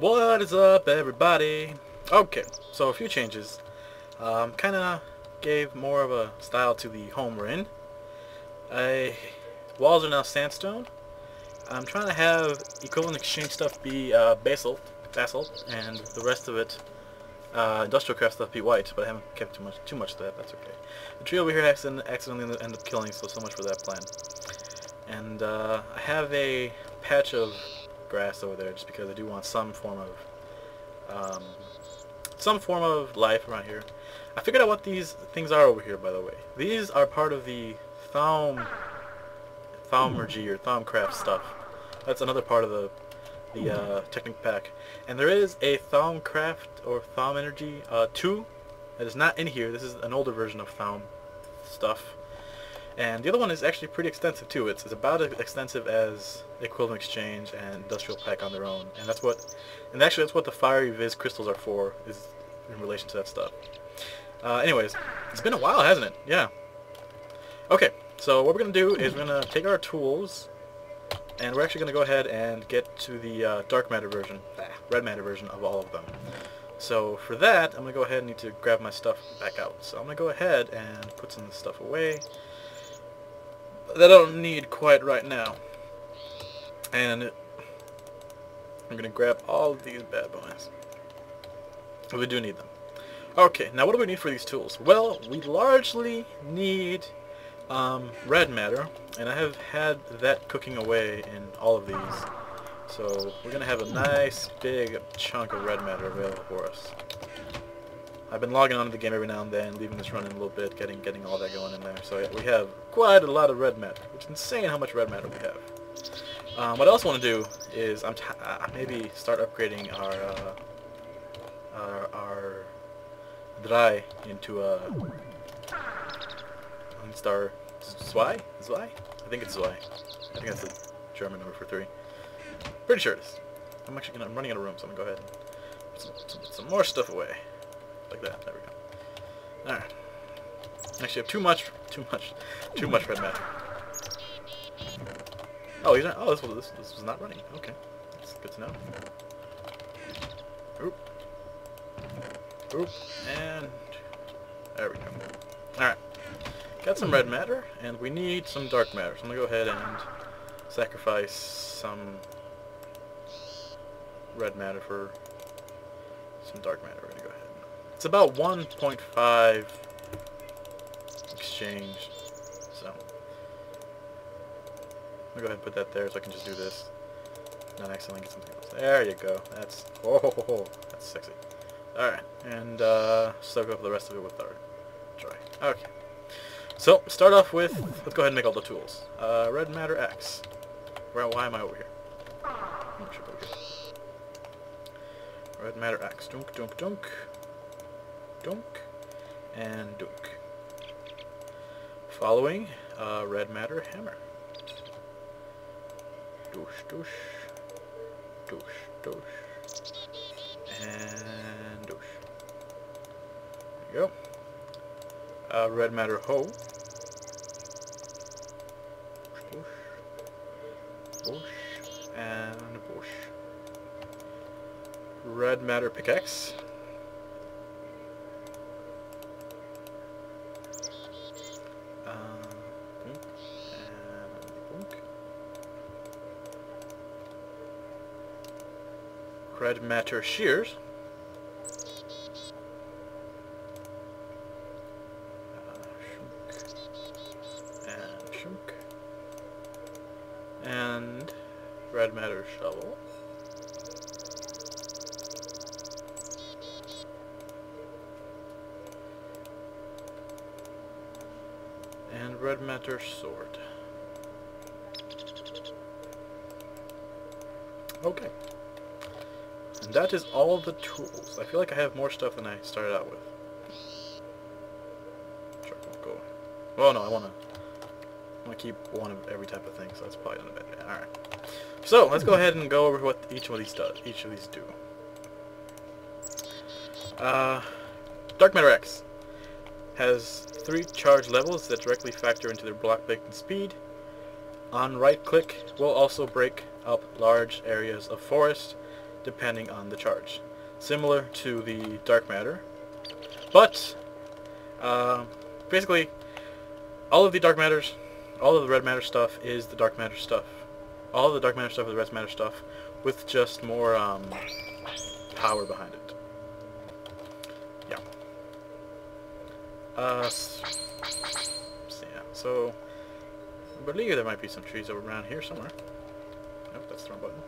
What is up, everybody? Okay, so a few changes. Kind of gave more of a style to the home we're in. Walls are now sandstone. I'm trying to have equivalent exchange stuff be basalt, and the rest of it industrial craft stuff be white. But I haven't kept too much of that. That's okay. The tree over here accidentally ended up killing, so much for that plan. And I have a patch of grass over there just because I do want some form of life around here. I figured out what these things are over here, by the way. These are part of the thaumaturgy or thaumcraft stuff. That's another part of the Technic pack. And there is a thaumcraft or thaum energy 2 that is not in here. This is an older version of thaum stuff. And the other one is actually pretty extensive too. It's about as extensive as Equivalent Exchange and Industrial Pack on their own. And that's what the Fiery Viz crystals are for, is in relation to that stuff. Anyways, it's been a while, hasn't it? Yeah. Okay, so what we're gonna do is we're gonna take our tools, and we're actually gonna go ahead and get to the dark matter version, red matter version of all of them. So for that, I'm gonna go ahead and need to grab my stuff back out. So I'm gonna go ahead and put some of this stuff away that I don't need quite right now. And I'm going to grab all of these bad boys. We do need them. Okay, now what do we need for these tools? Well, we largely need red matter, and I have had that cooking away in all of these. So we're going to have a nice big chunk of red matter available for us. I've been logging onto the game every now and then, leaving this running a little bit, getting all that going in there. So yeah, we have quite a lot of red matter, which is insane how much red matter we have. What I also want to do is maybe start upgrading our dry into a star Zwei? I think it's Zwei. I think that's the German number for 3. Pretty sure it is. I'm running out of room, so I'm gonna go ahead and put some more stuff away. Like that. There we go. Alright. Actually, I have too much red matter. Oh, he's not. Oh, this was not running. Okay, that's good to know. Oop. Oop. And there we go. Alright. Got some red matter, and we need some dark matter. So I'm gonna go ahead and sacrifice some red matter for some dark matter. We're gonna go ahead. It's about 1.5 exchange, so I'm gonna go ahead and put that there so I can just do this, not accidentally get something else. There you go. That's that's sexy. All right, and soak up the rest of it with our dry. Okay, so start off with, let's go ahead and make all the tools. Red matter X. Why am I over here? Oh, I should go here. Red matter X. Dunk, dunk, dunk. Dunk and dunk. Following, red matter hammer. Doosh, doosh, doosh, doosh, and doosh. There you go. Red matter hoe. Boosh, boosh, and boosh. Red matter pickaxe. Red matter shears. Shunk. And red matter shovel. And red matter sword. Okay. And that is all the tools. I feel like I have more stuff than I started out with. Sure, won't go away. Well, no, I want to keep one of every type of thing, so that's probably not a bad idea. Alright. So, let's go ahead and go over what each of these do. Dark Matter X has 3 charge levels that directly factor into their block break and speed. On right click will also break up large areas of forest depending on the charge. Similar to the dark matter, but basically all of the dark matters, all of the red matter stuff is the dark matter stuff. All of the dark matter stuff is the red matter stuff, with just more power behind it. Yeah. So I believe there might be some trees over around here somewhere. Nope, that's the wrong button.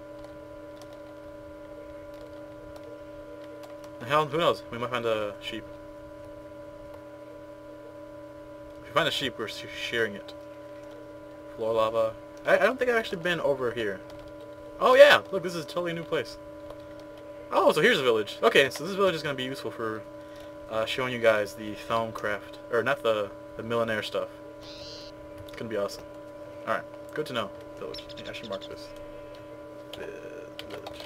The hell, who knows? We might find a sheep. If we find a sheep, we're shearing it. Floor lava. I don't think I've actually been over here. Oh yeah, look, this is a totally new place. Oh, so here's a village. Okay, so this village is going to be useful for showing you guys the Thaumcraft, or not the millionaire stuff. It's going to be awesome. Alright, good to know. Village. Yeah, I should mark this. Village.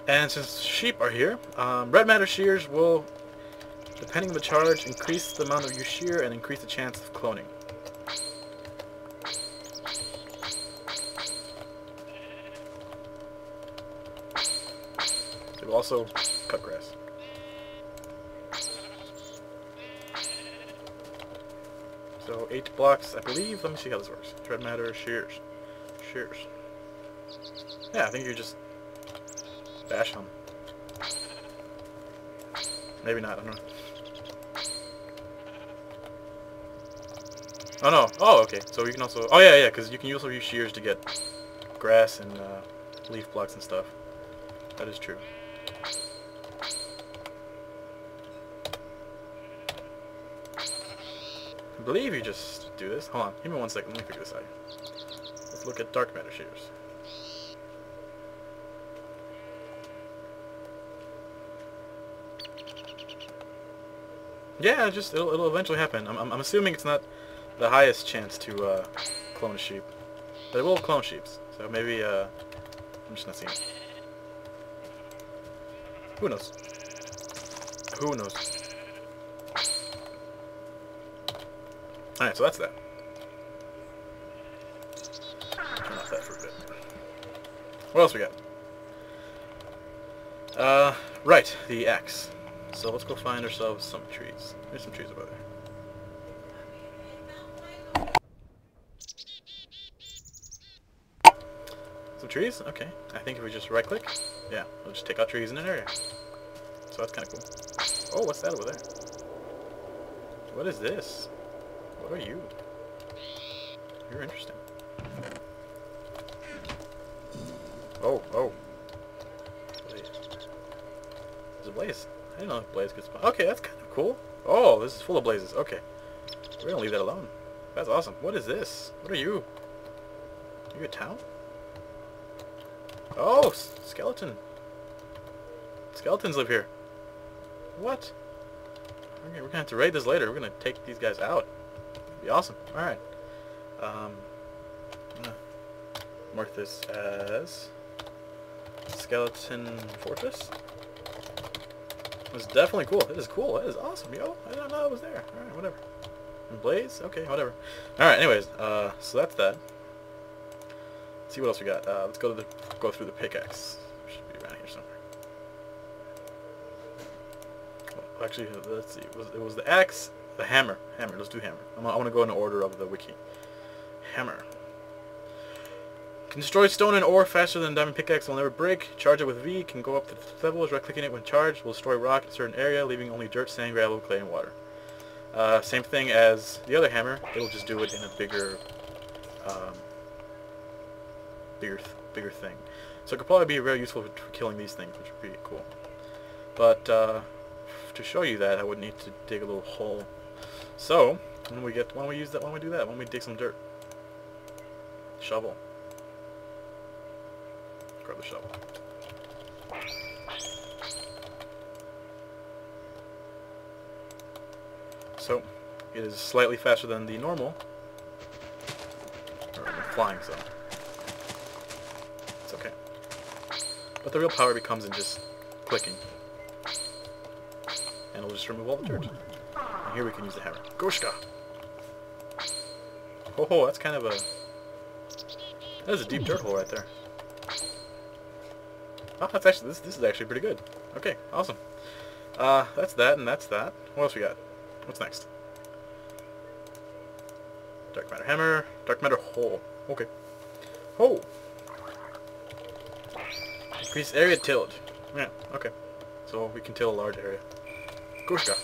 And since sheep are here, red matter shears will, depending on the charge, increase the amount of you shear and increase the chance of cloning. They will also cut grass. So 8 blocks, I believe. Let me see how this works. Red matter shears. Shears. Yeah, I think you just bash them. Maybe not, I don't know. Oh no, oh okay, so you can also, oh yeah, because you can also use shears to get grass and leaf blocks and stuff. That is true. I believe you just do this. Hold on, give me 1 second, let me figure this out. Let's look at dark matter shears. Yeah, it'll eventually happen. I'm assuming it's not the highest chance to clone a sheep, but it will clone sheeps. So maybe I'm just not seeing it. Who knows? Who knows? All right, so that's that. Turn off that for a bit. What else we got? Right, the axe. So let's go find ourselves some trees. There's some trees over there. Some trees? Okay. I think if we just right click, yeah, we'll just take out trees in an area. So that's kind of cool. Oh, what's that over there? What is this? What are you? You're interesting. Oh, oh. Blaze. There's a blaze. I didn't know if blaze could spawn. Okay, that's kind of cool. Oh, this is full of blazes. Okay. We're gonna leave that alone. That's awesome. What is this? What are you? Are you a town? Oh, skeleton. Skeletons live here. What? Okay, we're gonna have to raid this later. We're gonna take these guys out. It'll be awesome. Alright. I'm gonna mark this as Skeleton Fortress. It's definitely cool. It is cool. It is awesome, yo. I didn't know it was there. Alright, whatever. And Blaze? Okay, whatever. Alright, anyways, so that's that. Let's see what else we got. Let's go through the pickaxe. Should be around here somewhere. Well, actually, let's see. It was the axe, the hammer. Hammer. Let's do hammer. I want to go in order of the wiki. Hammer. Can destroy stone and ore faster than diamond pickaxe. Will never break. Charge it with V. Can go up to the levels. Right-clicking it when charged will destroy rock in a certain area, leaving only dirt, sand, gravel, clay, and water. Same thing as the other hammer. It'll just do it in a bigger, bigger thing. So it could probably be very useful for killing these things, which would be cool. But to show you that, I would need to dig a little hole. So when we do that? When we dig some dirt. Shovel. Grab the shovel. So it is slightly faster than the normal, or flying zone. It's okay. But the real power becomes in just clicking, and it'll just remove all the dirt. And here we can use the hammer. Goshka. Oh, that's kind of a... That is a deep dirt hole right there. Oh, that's actually this is actually pretty good. Okay, awesome. That's that and that's that. What else we got? What's next? Dark matter hammer, dark matter hole. Okay. Hole. Increase area tilled. Yeah. Okay. So we can till a large area. Gushka.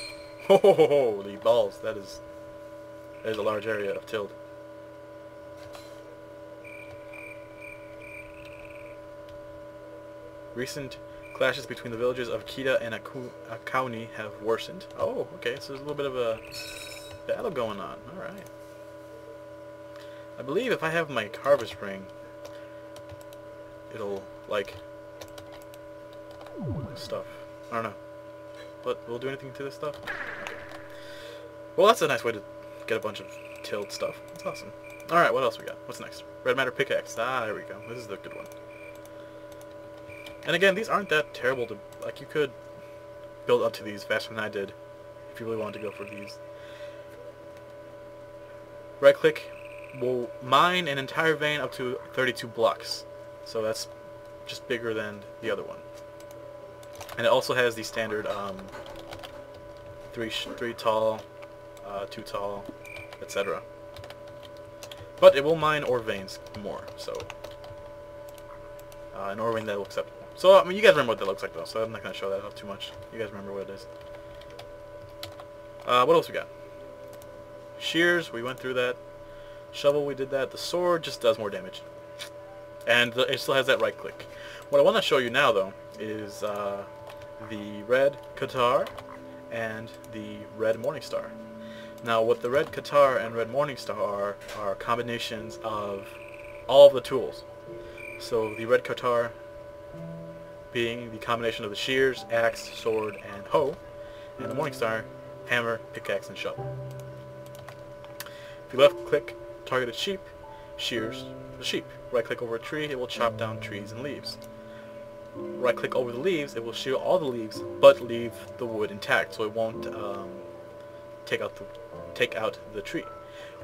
Ho ho ho ho! The balls. That is a large area of tilled. Recent clashes between the villages of Kita and Akauni have worsened. Oh, okay, so there's a little bit of a battle going on. Alright. I believe if I have my harvest ring, it'll, like, stuff. I don't know. But will it do anything to this stuff? Okay. Well, that's a nice way to get a bunch of tilled stuff. That's awesome. Alright, what else we got? What's next? Red matter pickaxe. Ah, there we go. This is the good one. And again, these aren't that terrible to, like, you could build up to these faster than I did if you really wanted to go for these. Right click will mine an entire vein up to 32 blocks. So that's just bigger than the other one. And it also has the standard 3 tall, 2 tall, etc. But it will mine ore veins more, so an ore vein that will accept. So, I mean, you guys remember what that looks like, though, so I'm not going to show that off too much. You guys remember what it is. What else we got? Shears, we went through that. Shovel, we did that. The sword just does more damage. And it still has that right click. What I want to show you now, though, is the red Qatar and the red Morningstar. Now, what the red Qatar and red Morningstar are combinations of all of the tools. So, the red Qatar being the combination of the shears, axe, sword, and hoe, and the Morningstar, hammer, pickaxe, and shovel. If you left click targeted sheep, shears the sheep. Right click over a tree, it will chop down trees and leaves. Right click over the leaves, it will shear all the leaves, but leave the wood intact, so it won't take out the tree.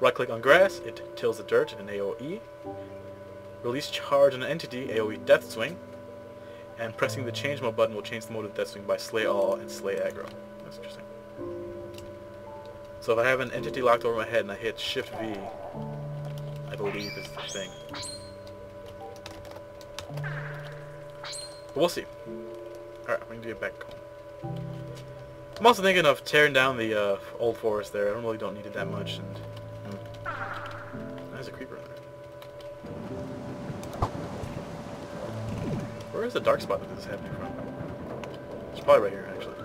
Right click on grass, it tills the dirt in an AoE. Release charge on an entity, AoE death swing. And pressing the change mode button will change the mode of death swing by slay all and slay aggro. That's interesting. So if I have an entity locked over my head and I hit Shift V, I believe is the thing. But we'll see. Alright, we need to get back home. I'm also thinking of tearing down the old forest there. I really don't need it that much. And there's a creeper in there. Where is the dark spot that this is happening from? It's probably right here, actually.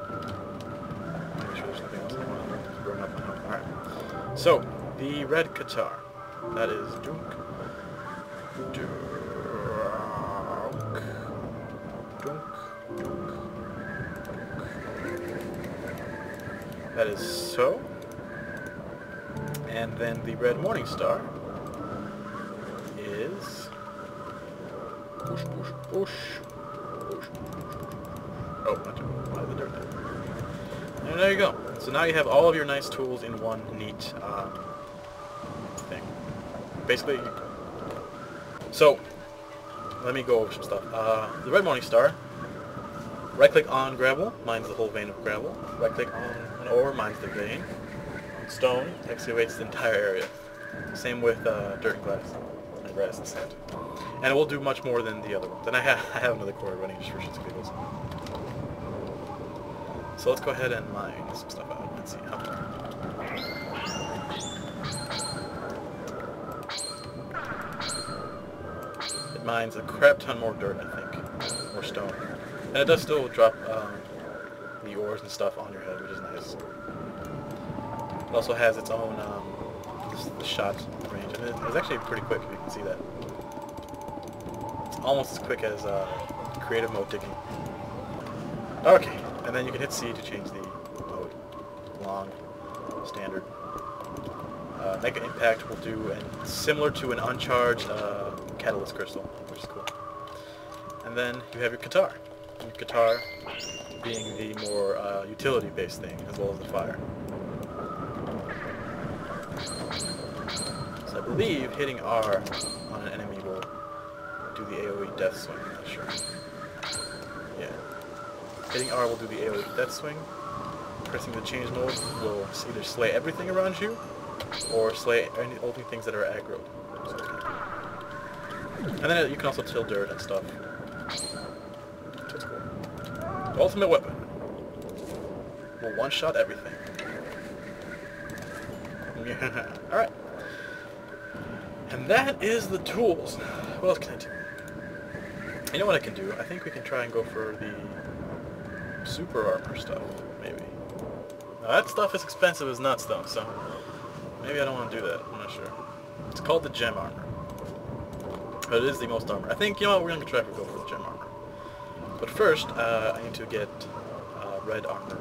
Make sure there's nothing else I want to burn up my home. Alright. So, the red Qatar. That is Dunk. That is so. And then the red Morningstar is push, push, push, push. Oh, not too out of the dirt there. And there you go. So now you have all of your nice tools in one neat thing. Basically, so let me go over some stuff. The red Morningstar. Right click on gravel, mines the whole vein of gravel. Right click on an ore, mines the vein. Stone excavates the entire area. Same with dirt and glass, and grass and sand. And it will do much more than the other one. Then I have another core running just for shits and giggles. So let's go ahead and mine some stuff out. Let's see how far. It mines a crap ton more dirt, I think, more stone. And it does still drop the ores and stuff on your head, which is nice. It also has its own the shot range, and it's actually pretty quick, if you can see that. It's almost as quick as creative mode digging. Okay, and then you can hit C to change the mode. Long, standard. Mega Impact will do similar to an uncharged catalyst crystal, which is cool. And then you have your Qatar. Your Qatar being the more utility-based thing, as well as the fire. So I believe hitting R on an enemy will do the AoE death swing, I'm not sure. Hitting R will do the AoE death swing. Pressing the change mode will either slay everything around you, or slay only things that are aggroed. And then you can also till dirt and stuff. That's cool. The ultimate weapon will one-shot everything. Alright. And that is the tools. What else can I do? You know what I can do? I think we can try and go for the super armor stuff, maybe. Now that stuff is expensive as nuts though, so maybe I don't want to do that. I'm not sure. It's called the gem armor. But it is the most armor. I think, you know what, we're going to try to go for the gem armor. But first, I need to get red armor.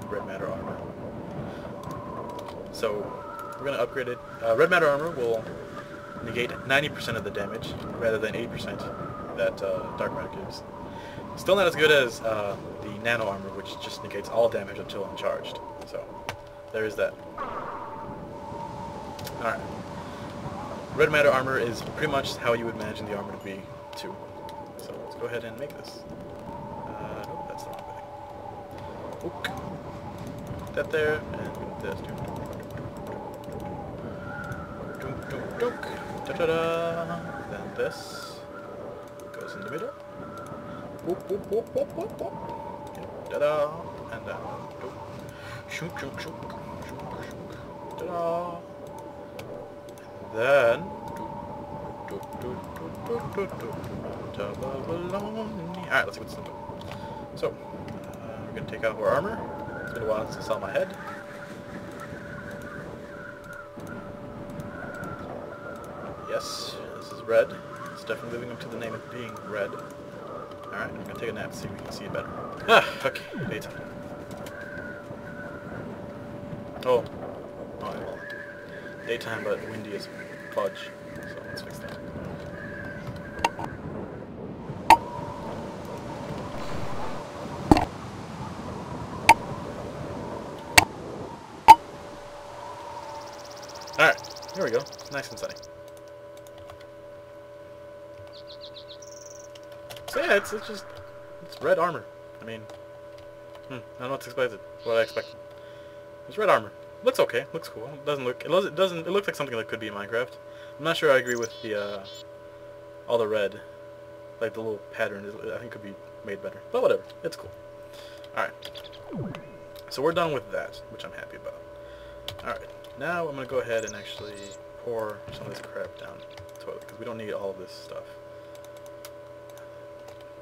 Red matter armor. So, we're going to upgrade it. Red matter armor will negate 90% of the damage, rather than 80% that dark matter gives. Still not as good as the nano armor, which just negates all damage until uncharged. So, there is that. Alright. Red matter armor is pretty much how you would imagine the armor to be, too. So, let's go ahead and make this. Nope, that's the wrong thing. Ook. Put that there, and put this, too. Dunk, dunk, dunk. Da-da-da. Then this goes in the middle. Whoop, whoop, whoop, whoop, whoop, whoop. Da-da. And down. Shook, shook, shook. Shook, shook. Da-da. Then, alright, let's see what's doing. So, we're going to take out our armor. It's been a while since I saw my head. Yes, this is red. It's definitely living up to the name of being red. Alright, I'm going to take a nap to see if we can see it better. Ah, okay, daytime. Oh, daytime, but windy as fudge. So let's fix that. Alright, here we go. Nice and sunny. So yeah, it's red armor. I mean, I don't know what I expected. It's red armor. Looks okay. Looks cool. It doesn't look. It looks like something that could be in Minecraft. I'm not sure I agree with the all the red, like the little pattern. I think could be made better. But whatever. It's cool. All right. So we're done with that, which I'm happy about. All right. Now I'm gonna go ahead and actually pour some of this crap down the toilet because we don't need all of this stuff.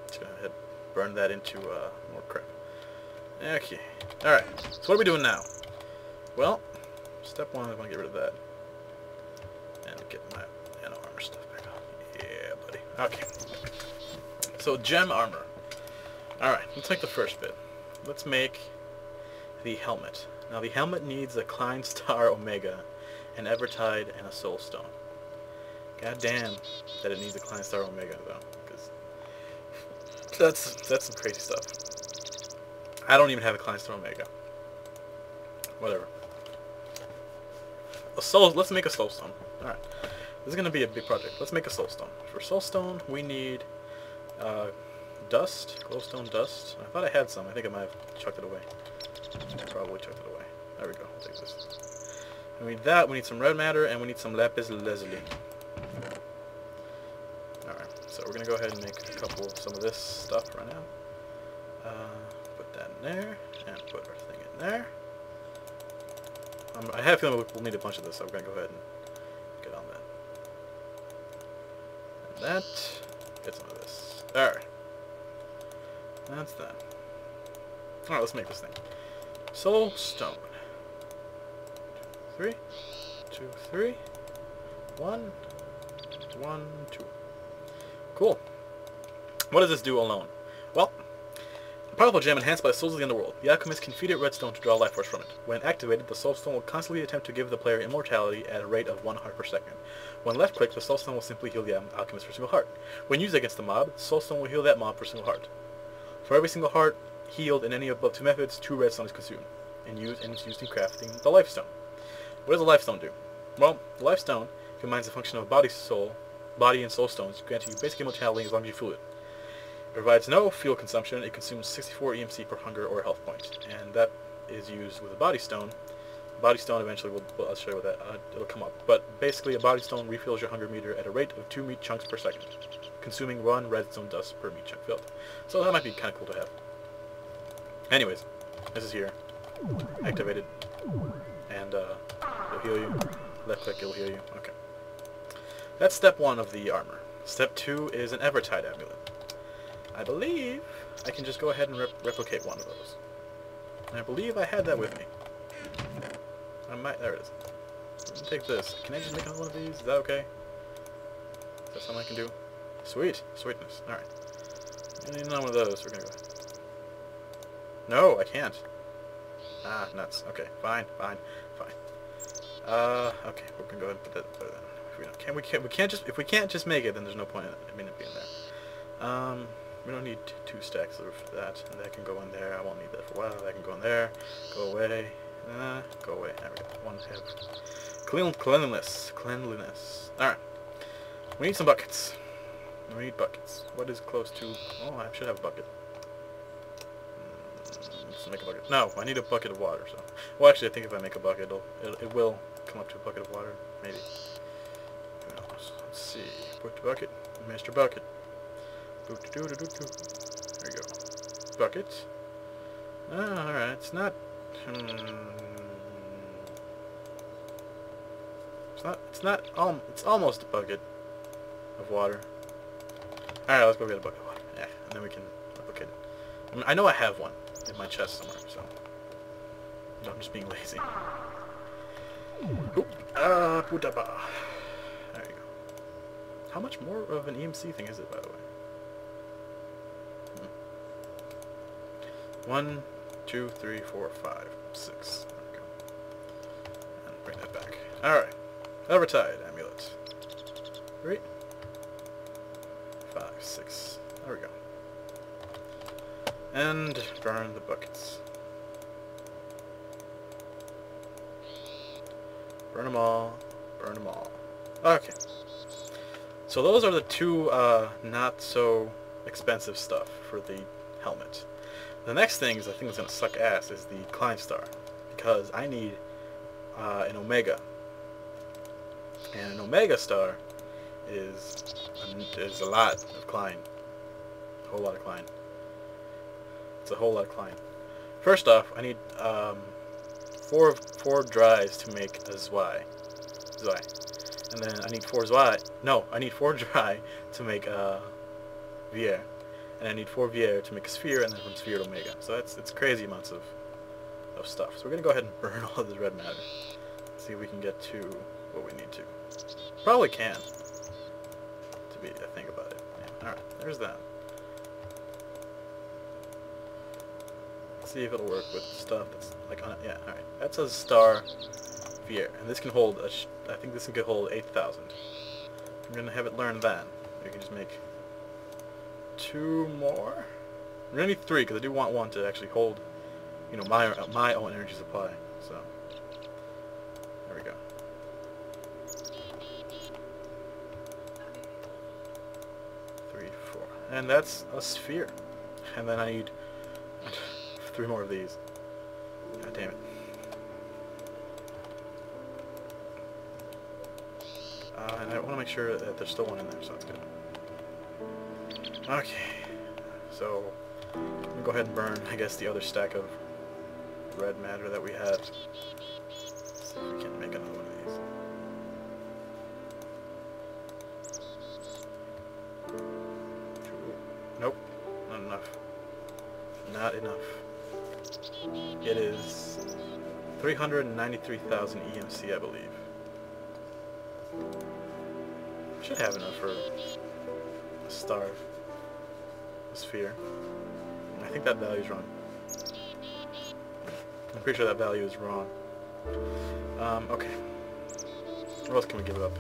Just go ahead, burn that into more crap. Okay. All right. So what are we doing now? Well, step one, I want to get rid of that. And get my nano armor stuff back on. Yeah, buddy. Okay. So, gem armor. Alright, let's make the first bit. Let's make the helmet. Now, the helmet needs a Klein Star Omega, an Evertide, and a Soul Stone. God damn that it needs a Klein Star Omega, though. Because that's some crazy stuff. I don't even have a Klein Star Omega. Whatever. Let's make a soul stone. Alright. This is going to be a big project. Let's make a soul stone. For soul stone, we need dust. Glowstone dust. I thought I had some. I think I might have chucked it away. Probably chucked it away. There we go. I'll take this. We need that. We need some red matter, and we need some lapis lazuli. Alright. So we're going to go ahead and make some of this stuff right now. Put that in there, and put our thing in there. I have a feeling we'll need a bunch of this, so I'm going to go ahead and get on that. And that. Get some of this. Alright. That's that. Alright, let's make this thing. Soul Stone. 3, 2, 3. 1, 1, 2. Cool. What does this do alone? Well, a powerful gem enhanced by the souls of the underworld. The alchemist can feed it redstone to draw life force from it. When activated, the soul stone will constantly attempt to give the player immortality at a rate of 1 heart per second. When left clicked, the soul stone will simply heal the alchemist for a single heart. When used against the mob, the soul stone will heal that mob for a single heart. For every single heart healed in any above 2 methods, 2 redstone is consumed, and it's used in crafting the life stone. What does a life stone do? Well, the life stone combines the function of body and soul stones, granting you basic immortality as long as you fuel it. provides no fuel consumption. It consumes 64 EMC per hunger or health point, and that is used with a body stone. Body stone eventually will I'll show you what that it'll come up. But basically, a body stone refills your hunger meter at a rate of 2 meat chunks per second, consuming 1 redstone dust per meat chunk filled. So that might be kind of cool to have. Anyways, this is here, activated, and it'll heal you. Left click, it'll heal you. Okay. That's step 1 of the armor. Step 2 is an Evertide amulet. I believe I can just go ahead and replicate one of those. And I believe I had that with me. I might. There it is. Let me take this. Can I just make another one of these? Is that okay? Is that something I can do? Sweet. Sweetness. Alright. I need another one of those. We're gonna go. No, I can't. Ah, nuts. Okay, fine. Okay, we're gonna go ahead and put that there. If we can't just make it, then there's no point in it being there. We don't need 2 stacks of that, and that can go in there. I won't need that for a while. That can go in there. Go away. Go away. There we go. One have cleanliness. All right. We need some buckets. We need buckets. What is close to? Oh, I should have a bucket. Let's make a bucket. No, I need a bucket of water. So, well, actually, I think if I make a bucket, it will come up to a bucket of water. Maybe. Let's see. Put the bucket. Mr. Bucket. There you go. Bucket. Alright, it's not... It's almost a bucket of water. Alright, let's go get a bucket of water. Yeah, and then we can replicate it. I know I have one in my chest somewhere, so... I'm just being lazy. Oop. Putaba. There you go. How much more of an EMC thing is it, by the way? 1, 2, 3, 4, 5, 6. There we go. And bring that back. Alright. Evertide amulet. 3, 5, 6. There we go. And burn the buckets. Burn them all. Burn them all. Okay. So those are the 2 not so expensive stuff for the helmet. The next thing is, I think it's going to suck ass, is the Klein Star. Because I need an Omega. And an Omega Star is a lot of Klein. A whole lot of Klein. It's a whole lot of Klein. First off, I need 4 dries to make a Zwei. And then I need 4 Zwei. No, I need 4 dry to make a Vier. And I need 4 Vier to make a sphere, and then from sphere to Omega. So it's crazy amounts of stuff. So we're going to go ahead and burn all of this red matter. See if we can get to what we need to. Probably can. I think about it. Yeah. Alright, there's that. Let's see if it'll work with stuff that's like on it. Yeah, alright. That's a star Vier. And this can hold, I think this can hold 8,000. I'm going to have it learn that. We can just make 2 more. We're gonna need 3 because I do want one to actually hold, you know, my own energy supply. So there we go. 3, 4, and that's a sphere. And then I need 3 more of these. God damn it. And I want to make sure that there's still one in there, so that's good. Okay, so I'm going to go ahead and burn, I guess, the other stack of red matter that we had. Let's see if we can make another one of these. Nope, not enough. Not enough. It is 393,000 EMC, I believe. Should have enough for a star. Sphere. I think that value is wrong. I'm pretty sure that value is wrong. Okay. What else can we give up?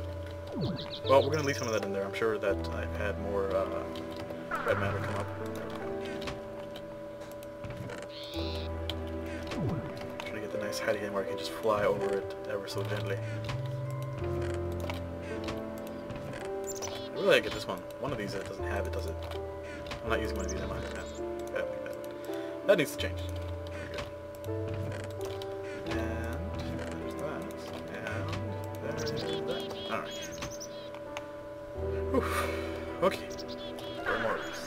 Well, we're going to leave some of that in there. I'm sure that I've had more red matter come up. Trying to get the nice hiding where I can just fly over it ever so gently. I really like to get this one. One of these that doesn't have it, does it? I'm not using one of these. Am I? No. I don't like that. That needs to change. There we go. And there's that. And there's that. Alright. Okay. Four more of these.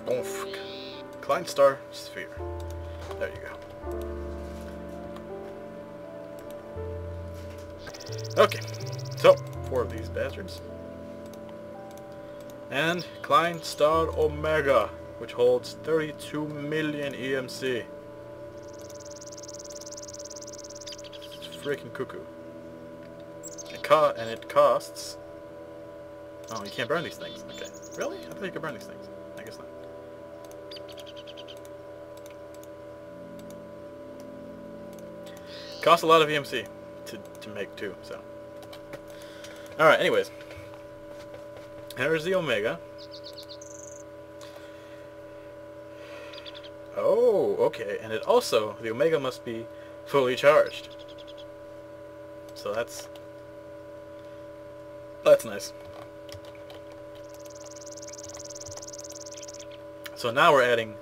Bonf. Klein star sphere. There you go. Okay. So, 4 of these bastards. And Klein Star Omega, which holds 32 million EMC. It's freaking cuckoo. And it costs... Oh, you can't burn these things. Okay. Really? I thought you could burn these things. I guess not. Costs a lot of EMC to make too, so... Alright, anyways. There's the Omega. Oh, okay. And it also, the Omega must be fully charged. So that's nice. So now we're adding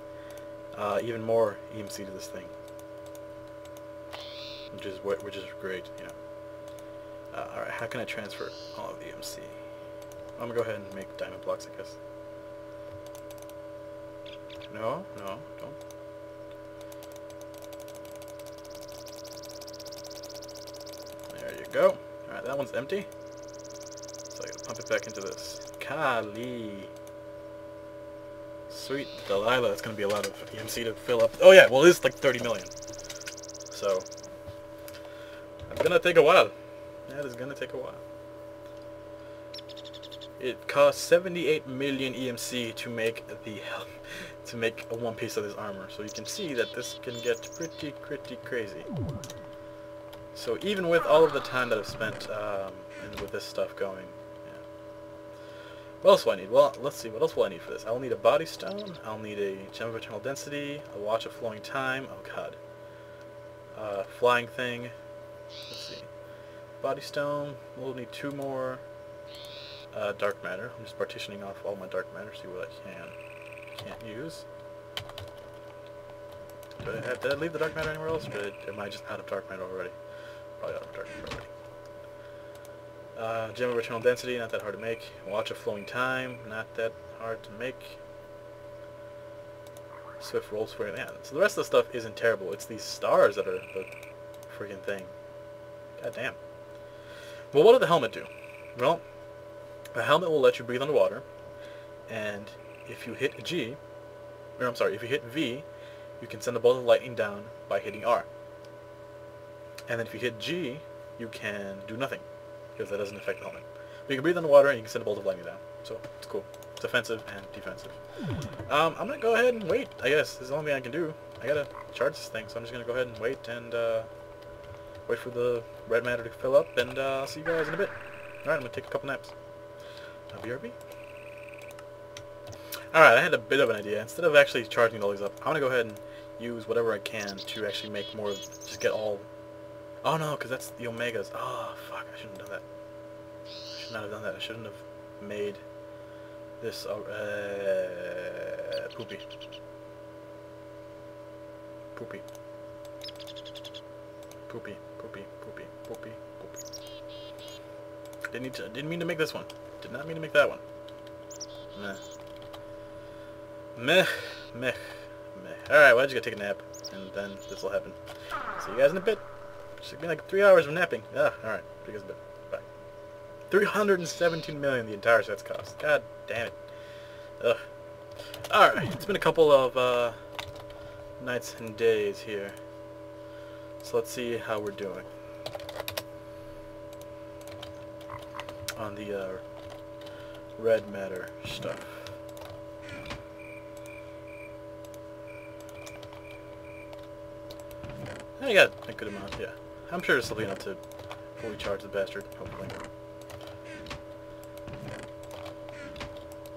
even more EMC to this thing, which is great. Yeah. All right. How can I transfer all of the EMC? I'm gonna go ahead and make diamond blocks, I guess. No, don't. There you go. All right, that one's empty. So I gotta pump it back into this. Kali. Sweet Delilah. That's gonna be a lot of EMC to fill up. Oh yeah, well it is like 30 million. So it's gonna take a while. That is gonna take a while. It costs 78 million EMC to make one piece of this armor. So you can see that this can get pretty crazy. So even with all of the time that I've spent and with this stuff going, yeah. What else do I need? Well, let's see. What else will I need for this? I'll need a body stone. I'll need a gem of eternal density. A watch of flowing time. Oh god. Flying thing. Let's see. Body stone. We'll need 2 more. Dark matter. I'm just partitioning off all my dark matter. See what I can't use. Did I leave the dark matter anywhere else, or am I just out of dark matter already? Probably out of dark matter already. Gem of eternal density, not that hard to make. Watch of flowing time, not that hard to make. Swift rolls for it. Yeah, so the rest of the stuff isn't terrible. It's these stars that are the freaking thing. God damn. Well, what did the helmet do? Well, the helmet will let you breathe underwater, and if you hit G, or I'm sorry, if you hit V, you can send a bolt of lightning down by hitting R. And then if you hit G, you can do nothing, because that doesn't affect the helmet. But you can breathe underwater and you can send a bolt of lightning down. So it's cool. It's offensive and defensive. I'm gonna go ahead and wait. I guess this is the only thing I can do. I gotta charge this thing, so I'm just gonna go ahead and wait and wait for the red matter to fill up, and I'll see you guys in a bit. All right, I'm gonna take a couple naps. BRB. Alright, I had a bit of an idea. Instead of actually charging all these up, I'm going to go ahead and use whatever I can to actually make more, just get all... Oh no, because that's the Omegas. Oh, fuck, I shouldn't have done that. I should not have done that. I shouldn't have made this, poopy. Poopy. Poopy, poopy, poopy, poopy, poopy. Didn't mean to make this one. Did not mean to make that one. Meh. Meh. Meh. Meh. Alright, well I just gotta take a nap, and then this will happen. See you guys in a bit. Should be like 3 hours of napping. Ah, alright. See you guys in a bit. Bye. 317 million the entire set's cost. God damn it. Ugh. Alright, it's been a couple of nights and days here. So let's see how we're doing on the red matter stuff. I got a good amount, yeah. I'm sure this will be enough to fully charge the bastard, hopefully.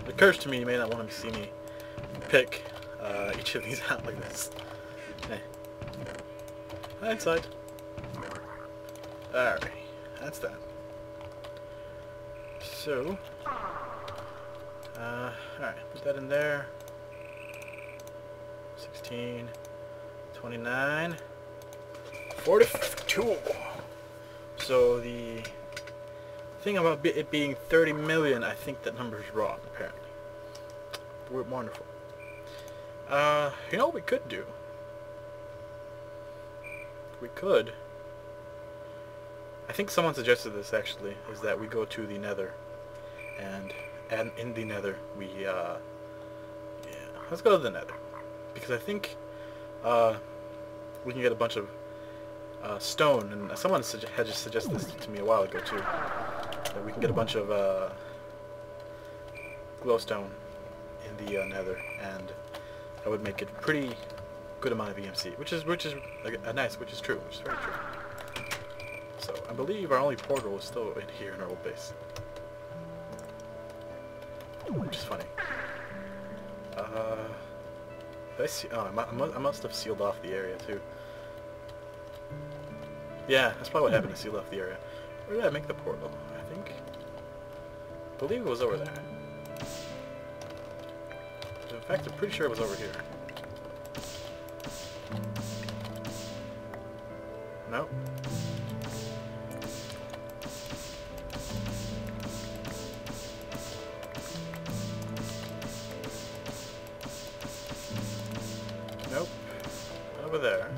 It occurs to me you may not want to see me pick each of these out like this. Hey. Hindsight. Alright, that's that. So, alright, put that in there. 16, 29, 42. So the thing about it being 30 million, I think that number is wrong, apparently. We're wonderful. You know what we could do? We could. I think someone suggested this, actually, is that we go to the nether. And in the nether, we, yeah, let's go to the nether. Because I think, we can get a bunch of, stone, and someone had just suggested this to me a while ago, too. That we can get a bunch of, glowstone in the, nether, and that would make it a pretty good amount of EMC, which is true, which is very true. So I believe our only portal is still in here in our old base, which is funny. Did I see? Oh, I must have sealed off the area too. Yeah, that's probably what happened. I sealed off the area. Where did I make the portal? I believe it was over there. In fact, I'm pretty sure it was over here. Nope. Nope. Over there.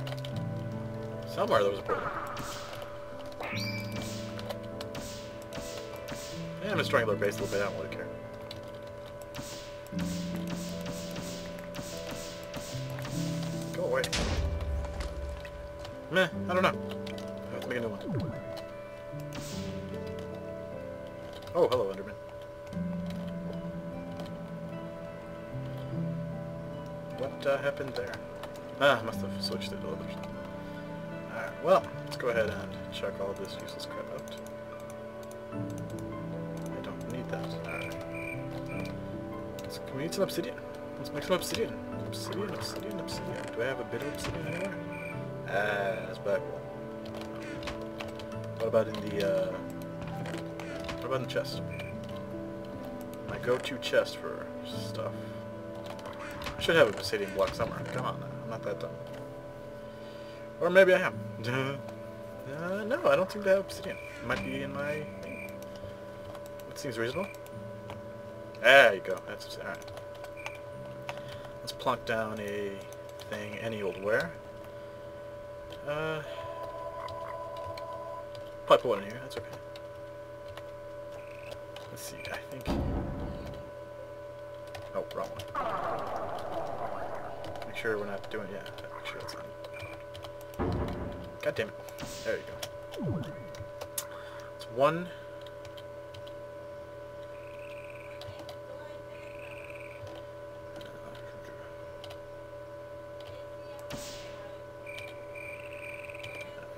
Somewhere there was a portal. Yeah, I'm destroying their base a little bit. I don't really care. Go away. Meh, I don't know. I have to make a new one. Oh, hello, Enderman. What happened there? Ah, must have switched it to other stuff. Alright, well, let's go ahead and check all of this useless crap out. I don't need that. Alright. Can we need some obsidian? Let's make some obsidian. Obsidian. Do I have a bit of obsidian anywhere? That's black wool. What about in the, what about in the chest? My go-to chest for stuff. I should have a obsidian block somewhere. Come on now. I'm not that dumb. Or maybe I am. No, I don't think I have obsidian. It might be in my thing. That seems reasonable. There you go. That's alright. Let's plunk down a thing any old where. Probably put one in here. That's okay. Let's see. I think. Oh, wrong one. Make sure we're not doing. Yeah. Make sure that's on. God damn it. There you go. It's one.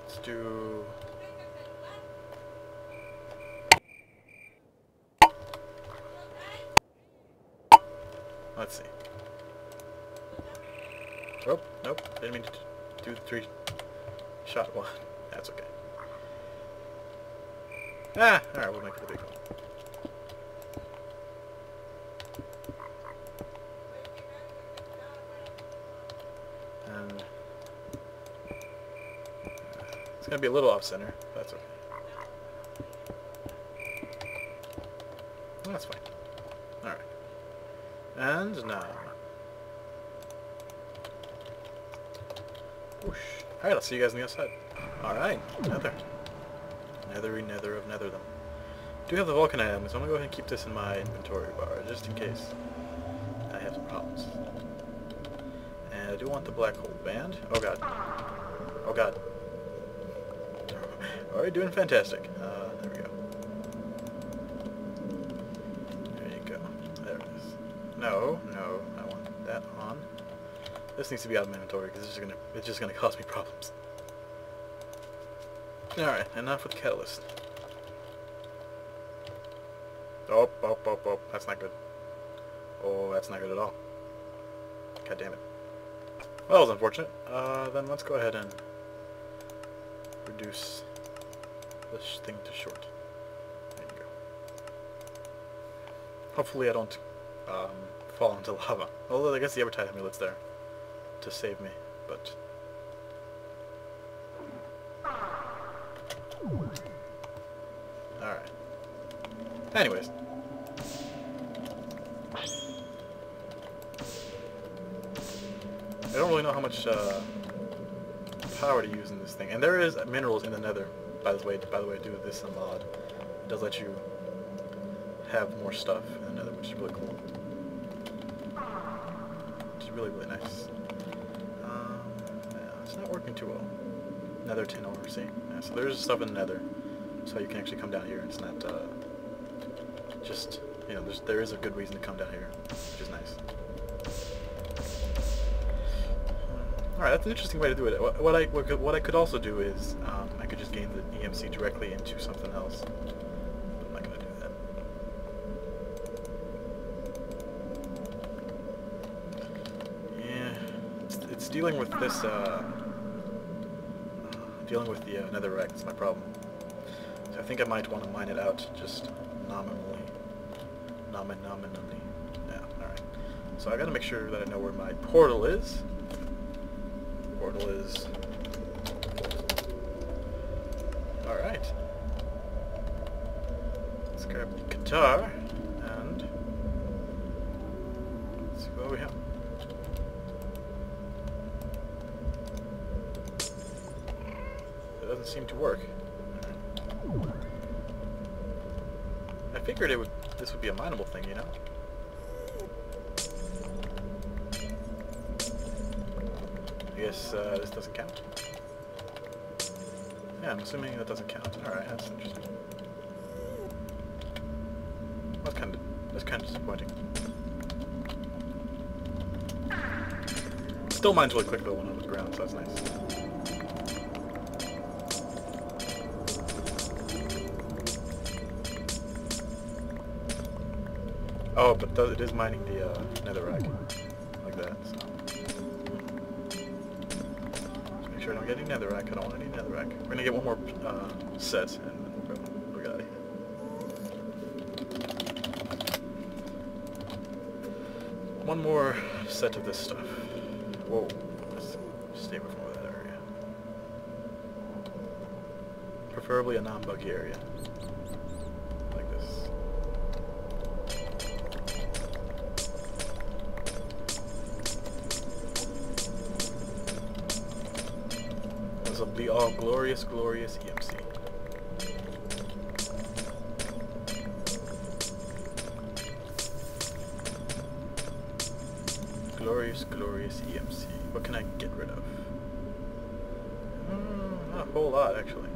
Let's do. Let's see. Oh, nope. Didn't mean to do the 3-shot one. That's okay. Ah, alright, we'll make it a big one. And it's gonna be a little off center, but that's okay. That's fine. Alright. And now. Whoosh. Alright, I'll see you guys on the other side. Alright, nether. Nethery nether of nether them. I do have the vulcanite items, so I'm gonna go ahead and keep this in my inventory bar, just in case I have some problems. And I do want the black hole band. Oh god. Oh god. Alright, doing fantastic. There we go. There you go. There it is. No, I want that on. This needs to be out of my inventory because it's just gonna cause me problems. Alright, enough with the catalyst. Oh, that's not good. Oh, that's not good at all. God damn it. Well, that was unfortunate. Then let's go ahead and reduce this thing to short. There you Hopefully I don't fall into lava. Although I guess the Evertide amulet's there to save me, but... Alright. Anyways. I don't really know how much power to use in this thing. And there is minerals in the nether, by the way, due to this mod. It does let you have more stuff in the nether, which is really cool. Which is really, really nice. Yeah, it's not working too well. Nether tin overseeing. Yeah, so there's stuff in the nether, so you can actually come down here. It's not just, you know, there is a good reason to come down here, which is nice. Alright, that's an interesting way to do it. What I could also do is, I could just gain the EMC directly into something else. But I'm not going to do that. Yeah, it's dealing with this, dealing with the netherrack is my problem. So I think I might want to mine it out, just nominally. Nominally. Yeah, alright. So I gotta make sure that I know where my portal is. Portal is... Alright. Let's grab the guitar, and... let's see what we have. It doesn't seem to work. I figured this would be a mineable thing, you know? I guess this doesn't count. Yeah, I'm assuming that doesn't count. Alright, that's interesting. That's kind of disappointing. Still mine's really quick though when on the ground, so that's nice. Oh, but it is mining the netherrack like that. So. Just make sure I don't get any netherrack. I don't want any netherrack. We're gonna get one more set, and then we'll get out of here. One more set of this stuff. Whoa! Let's stay away from that area. Preferably a non-buggy area, like this. This will be all glorious, glorious EMC. Glorious, glorious EMC. What can I get rid of? Not a whole lot, actually.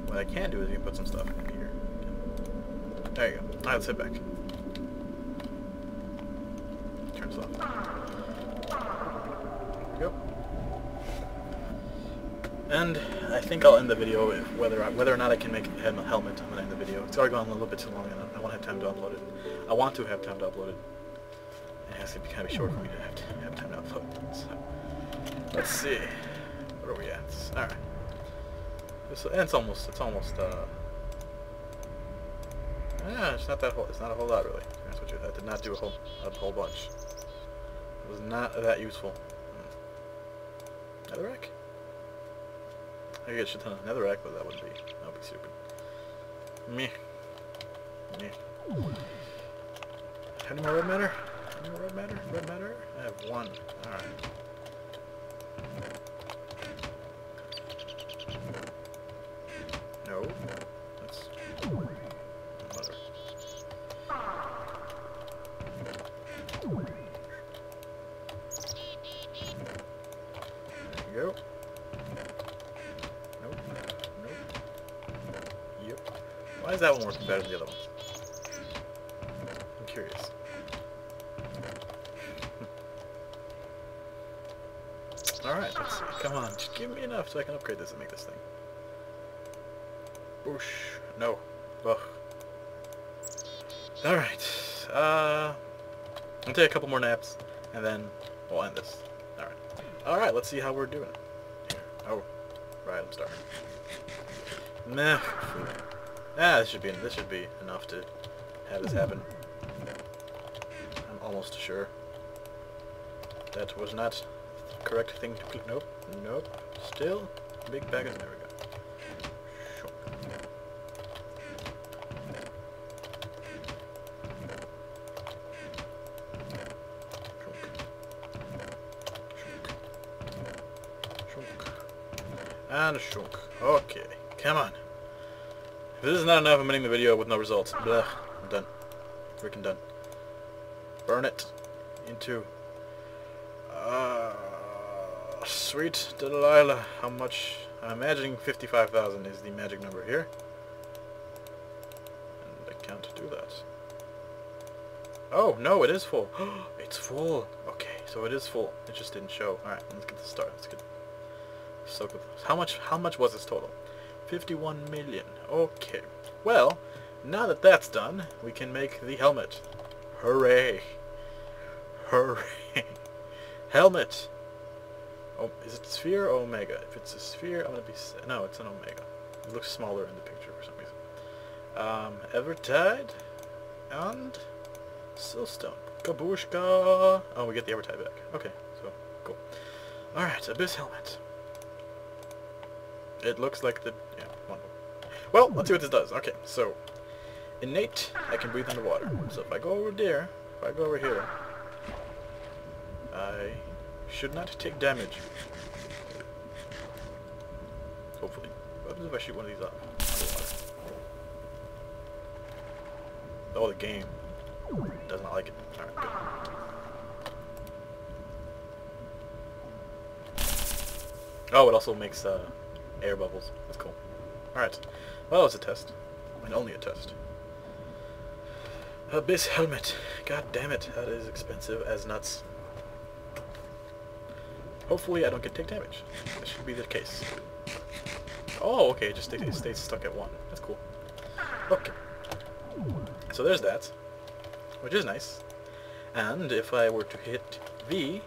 What I can do is you can put some stuff in here. There you go. Alright, let's head back. Turn this off. There we go. And I think I'll end the video with whether or not I can make a helmet. I'm gonna end the video. It's already gone a little bit too long, and I want to have time to upload it. I want to have time to upload it. It has to be kind of short for me to have time to upload it. So, let's see. Where are we at? All right. It's almost. Yeah, it's not that whole. It's not a whole lot really. That's what you. That did not do a whole bunch. It was not that useful. Netherrack? I could get a shit ton of netherrack, but that would be stupid. Meh. Any more red matter? Any more red matter? Red matter? I have one. Alright. No. That's... whatever. There you go. Nope. Yep. Why is that one working better than the other ones? I'm curious. Alright, let's see. Come on, just give me enough so I can upgrade this and make this thing. Boosh. No. Ugh. Alright. I'll take a couple more naps, and then we'll end this. Alright. Alright, let's see how we're doing. Here. Oh. Right, I'm starting. Nah. Ah, this should be enough to have this happen. I'm almost sure. That was not the correct thing to click. Nope. Nope. Still. Big package. There we go. Shunk. And shunk. Okay. Come on. If this is not enough, I'm ending the video with no results. Blah. I'm done. Freaking done. Burn it into... sweet Delilah. How much? I'm imagining 55,000 is the magic number here. And I can't do that. Oh, no, it is full. It's full. Okay, so it is full. It just didn't show. Alright, let's get this started. Let's get soaked with this. How much was this total? 51 million. Okay. Well, now that that's done, we can make the helmet. Hooray. Hooray. Helmet. Oh, is it sphere or omega? If it's a sphere, I'm gonna be... No, it's an omega. It looks smaller in the picture for some reason. Evertide. And... Silstone. Kabushka. Oh, we get the Evertide back. Okay, so, cool. Alright, Abyss Helmet. It looks like the... Yeah, wonderful. Well, let's see what this does. Okay, so... Innate, I can breathe underwater. So if I go over there, if I go over here, I should not take damage. Hopefully. What happens if I shoot one of these off underwater? Oh, the game does not like it. Alright, good. Oh, it also makes air bubbles. That's cool. Alright. Well, that was a test. And only a test. Abyss Helmet. God damn it. That is expensive as nuts. Hopefully I don't take damage. That should be the case. Oh, okay. It just stays stuck at 1. That's cool. Okay. So there's that. Which is nice. And if I were to hit V...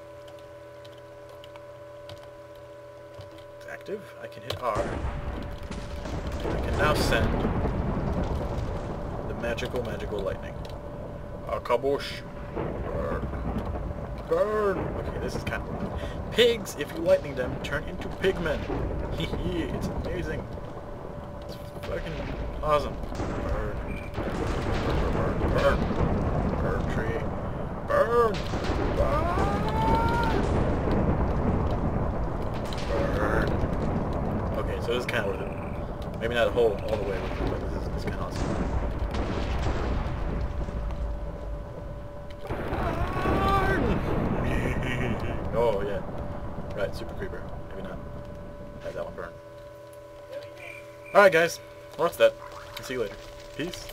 It's active. I can hit R. I can now send the magical lightning. Kabosh. Burn. Burn. Okay, this is kind of weird. Pigs, if you lightning them, turn into pigmen. Hehe, it's amazing. It's fucking awesome. Burn. Burn. Burn. Burn tree. Burn. Burn. Okay, so this is kind of worth it. Maybe not all the way, but this is kind of awesome. Oh, yeah. Right, Super Creeper. Maybe not. Have that one burn. Alright, guys. Well, that's that. I'll see you later. Peace.